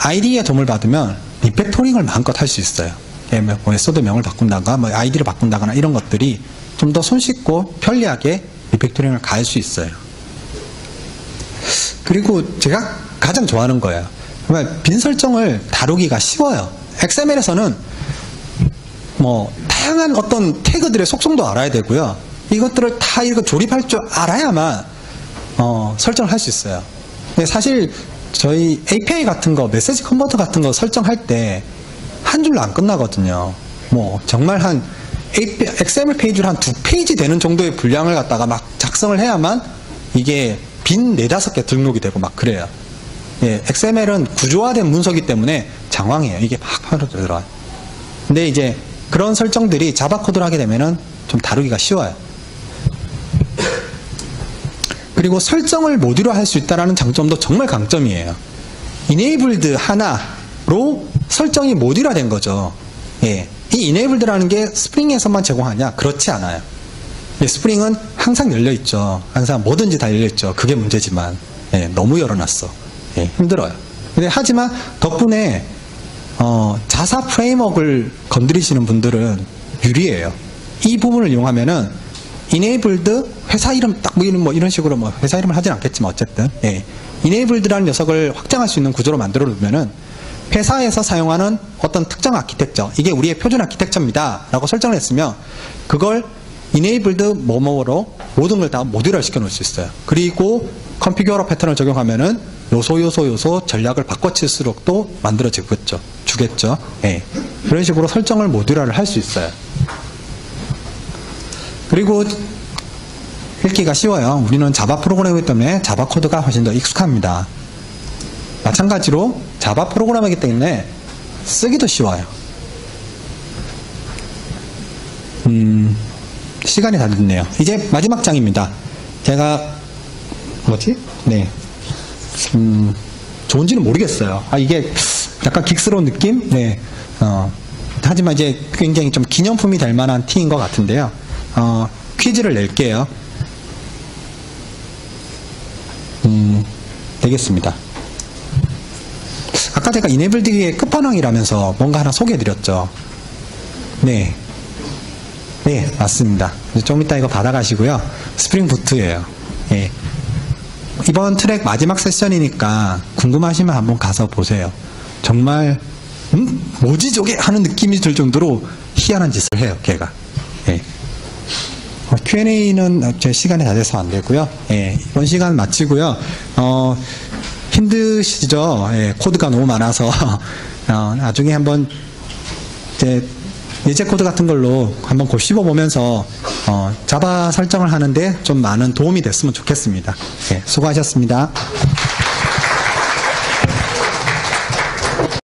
[SPEAKER 1] IDE의 도움을 받으면 리팩토링을 마음껏 할 수 있어요. 예, 메소드명을 바꾼다거나 아이디를 바꾼다거나 이런 것들이 좀 더 손쉽고 편리하게 리팩토링을 가할 수 있어요. 그리고 제가 가장 좋아하는 거예요. 정말 빈 설정을 다루기가 쉬워요. XML에서는 다양한 어떤 태그들의 속성도 알아야 되고요. 이것들을 다 이거 조립할 줄 알아야만 설정을 할 수 있어요. 근데 사실 저희 API 같은 거, 메시지 컨버터 같은 거 설정할 때 한 줄로 안 끝나거든요. 정말 한 XML 페이지로 한 2페이지 되는 정도의 분량을 갖다가 막 작성을 해야만 이게 빈 4-5개 등록이 되고 막 그래요. 예, XML은 구조화된 문서기 때문에 장황해요. 이게 막 바로 들어와요. 근데 이제 그런 설정들이 자바 코드로 하게 되면은 좀 다루기가 쉬워요. 그리고 설정을 모듈화 할 수 있다는 장점도 정말 강점이에요. enabled 하나로 설정이 모듈화 된 거죠. 예. 이 enabled라는 게 스프링에서만 제공하냐? 그렇지 않아요. 예, 스프링은 항상 열려있죠. 항상 뭐든지 다 열려있죠. 그게 문제지만 예, 너무 열어놨어. 예, 힘들어요. 근데 하지만 덕분에 자사 프레임워크를 건드리시는 분들은 유리해요. 이 부분을 이용하면은 enabled 회사 이름 딱 이런 식으로 회사 이름을 하진 않겠지만 어쨌든 예. enabled라는 녀석을 확장할 수 있는 구조로 만들어 놓으면은 회사에서 사용하는 어떤 특정 아키텍처, 이게 우리의 표준 아키텍처입니다 라고 설정을 했으면 그걸 enabled 뭐뭐로 모든 걸 다 모듈화 시켜 놓을 수 있어요. 그리고 컨피규어 패턴을 적용하면은 요소 전략을 바꿔칠수록 또 만들어지겠죠. 주겠죠. 예. 그런 식으로 설정을 모듈화를 할 수 있어요. 그리고 읽기가 쉬워요. 우리는 자바 프로그램이기 때문에 자바 코드가 훨씬 더 익숙합니다. 마찬가지로 자바 프로그램이기 때문에 쓰기도 쉬워요. 시간이 다 됐네요. 이제 마지막 장입니다. 제가 뭐지? 네. 좋은지는 모르겠어요. 이게 약간 긱스러운 느낌? 네. 하지만 이제 굉장히 좀 기념품이 될 만한 티인 것 같은데요. 퀴즈를 낼게요. 되겠습니다. 아까 제가 이네블드의 끝판왕이라면서 뭔가 하나 소개해드렸죠. 네. 네, 맞습니다. 좀 이따 이거 받아가시고요. 스프링 부트예요. 예. 이번 트랙 마지막 세션이니까 궁금하시면 한번 가서 보세요. 정말 뭐지 저게? 하는 느낌이 들 정도로 희한한 짓을 해요, 걔가. 예. Q&A는 제 시간이 다 돼서 안 되고요. 예, 이번 시간 마치고요. 힘드시죠? 예, 코드가 너무 많아서 나중에 한번 이제 예제 코드 같은 걸로 한번 씹어보면서 자바 설정을 하는데 좀 많은 도움이 됐으면 좋겠습니다. 예, 수고하셨습니다.